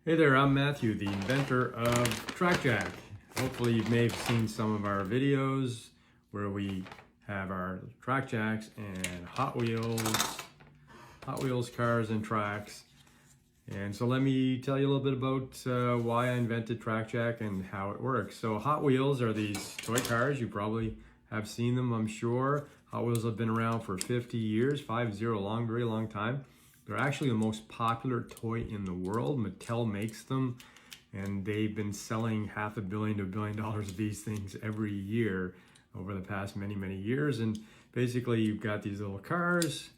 Hey there, I'm Matthew, the inventor of TrackJack. Hopefully you may have seen some of our videos where we have our TrackJacks and Hot Wheels cars and tracks. And so let me tell you a little bit about why I invented TrackJack and how it works. So Hot Wheels are these toy cars. You probably have seen them, I'm sure. Hot Wheels have been around for 50 years, 50, very long time. They're actually the most popular toy in the world. Mattel makes them, and they've been selling $500 million to $1 billion of these things every year over the past many years. And basically you've got these little cars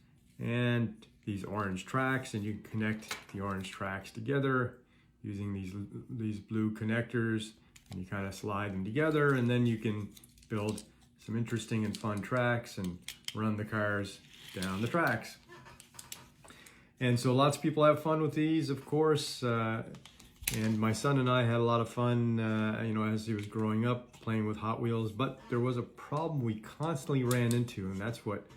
and these orange tracks, and you can connect the orange tracks together using these blue connectors, and you kind of slide them together, and then you can build some interesting and fun tracks and run the cars down the tracks. And so lots of people have fun with these, of course, and my son and I had a lot of fun, as he was growing up playing with Hot Wheels, but there was a problem we constantly ran into, and that's what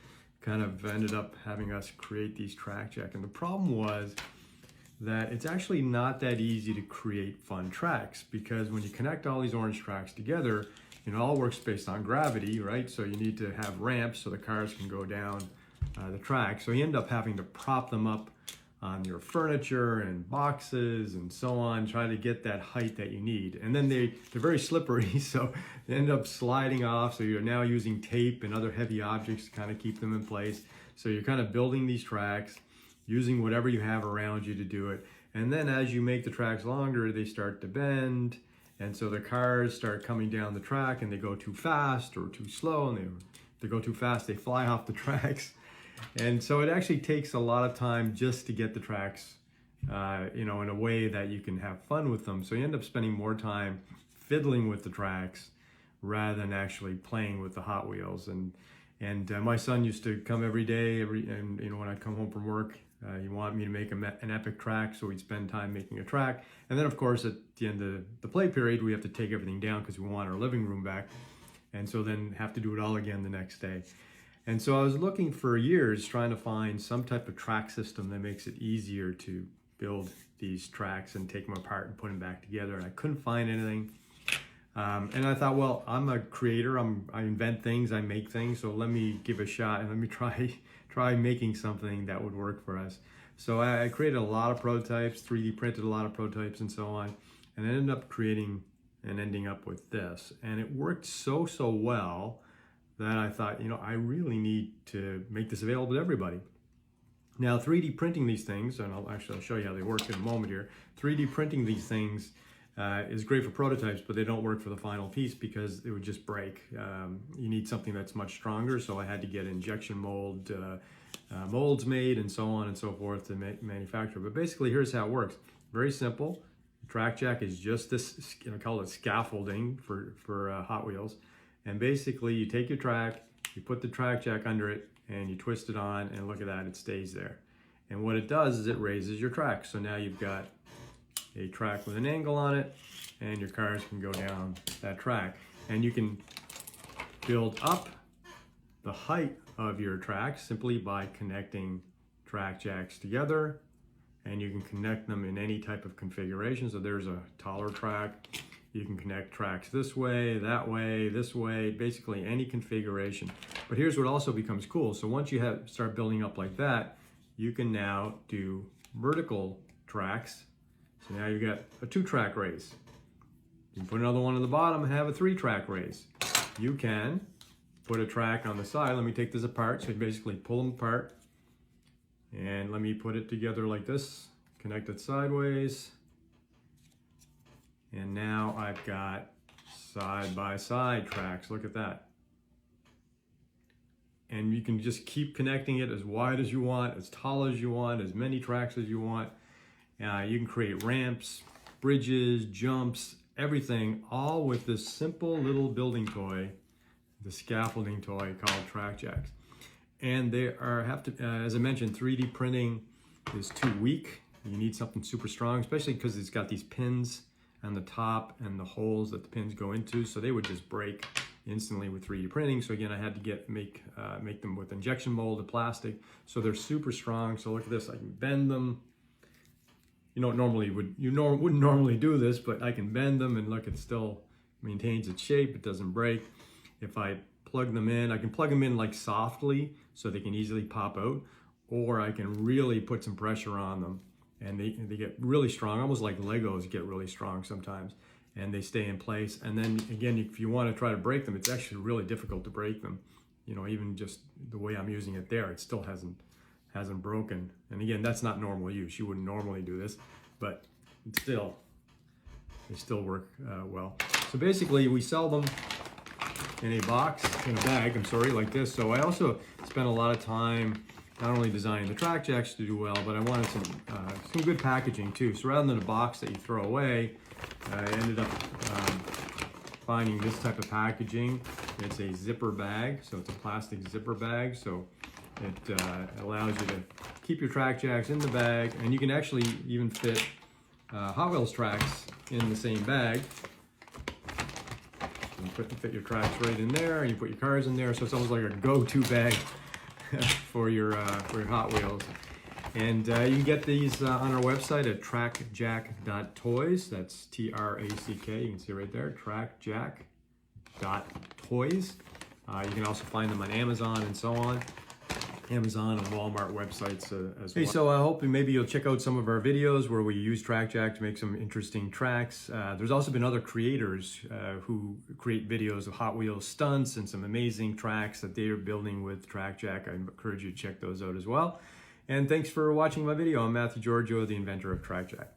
kind of ended up having us create these TrackJack. And the problem was that it's actually not that easy to create fun tracks, because when you connect all these orange tracks together, it all works based on gravity, right? So you need to have ramps so the cars can go down the track. So you end up having to prop them up on your furniture and boxes and so on, try to get that height that you need. And then they're very slippery, so they end up sliding off. So you're now using tape and other heavy objects to kind of keep them in place. So you're kind of building these tracks using whatever you have around you to do it. And then as you make the tracks longer, they start to bend. And so the cars start coming down the track and they go too fast or too slow. And if they go too fast, they fly off the tracks. And so it actually takes a lot of time just to get the tracks, in a way that you can have fun with them. So you end up spending more time fiddling with the tracks rather than actually playing with the Hot Wheels. And my son used to come every day, when I'd come home from work, he wanted me to make an epic track, so we'd spend time making a track. And then, of course, at the end of the play period, we have to take everything down because we want our living room back. And so then have to do it all again the next day. And so I was looking for years trying to find some type of track system that makes it easier to build these tracks and take them apart and put them back together. And I couldn't find anything. And I thought, well, I'm a creator. I invent things, I make things. So let me give a shot and let me try making something that would work for us. So I created a lot of prototypes, 3D printed a lot of prototypes and so on. And I ended up creating and ending up with this. And it worked so well that I thought, I really need to make this available to everybody. Now, 3D printing these things, and I'll show you how they work in a moment here. 3D printing these things is great for prototypes, but they don't work for the final piece because it would just break. You need something that's much stronger, so I had to get injection mold molds made and so on and so forth to manufacture. But basically, here's how it works. Very simple. TrackJack is just this, call it scaffolding for Hot Wheels. And basically you take your track, you put the TrackJack under it, and you twist it on, and look at that, it stays there. And what it does is it raises your track. So now you've got a track with an angle on it, and your cars can go down that track. And you can build up the height of your track simply by connecting TrackJacks together, and you can connect them in any type of configuration. So there's a taller track. You can connect tracks this way, this way, basically any configuration. But here's what also becomes cool. So once you start building up like that, you can now do vertical tracks. So now you've got a 2-track race. You can put another one on the bottom and have a 3-track race. You can put a track on the side. Let me take this apart. So you basically pull them apart. And let me put it together like this, connect it sideways. And now I've got side-by-side tracks. Look at that. And you can just keep connecting it as wide as you want, as tall as you want, as many tracks as you want. You can create ramps, bridges, jumps, everything, all with this simple little building toy, the scaffolding toy called TrackJacks. And they as I mentioned, 3D printing is too weak. You need something super strong, especially because it's got these pins on the top and the holes that the pins go into, so they would just break instantly with 3D printing. So again, I had to make them with injection molded plastic, so they're super strong. So look at this, I can bend them, wouldn't normally do this, but I can bend them and look, it still maintains its shape. It doesn't break. If I plug them in, I can plug them in like softly so they can easily pop out, or I can really put some pressure on them and they get really strong, almost like Legos get really strong sometimes, and they stay in place. And then again, if you want to try to break them, it's actually really difficult to break them. Even just the way I'm using it there, it still hasn't broken. And again, that's not normal use. You wouldn't normally do this, but they still work well. So basically, we sell them in a bag, like this. So I also spent a lot of time not only designing the TrackJacks to do well, but I wanted some good packaging too. So rather than a box that you throw away, I ended up finding this type of packaging. It's a zipper bag, so it's a plastic zipper bag. So it allows you to keep your TrackJacks in the bag, and you can actually even fit Hot Wheels tracks in the same bag. You fit your tracks right in there, and you put your cars in there, so it's almost like a go-to bag for your Hot Wheels. And you can get these on our website at trackjack.toys. That's T-R-A-C-K. You can see right there, trackjack.toys. You can also find them on Amazon and so on. Amazon and Walmart websites as well. Hey, so I hope maybe you'll check out some of our videos where we use TrackJack to make some interesting tracks. There's also been other creators who create videos of Hot Wheels stunts and some amazing tracks that they're building with TrackJack. I encourage you to check those out as well. And thanks for watching my video. I'm Matthew Giorgio, the inventor of TrackJack.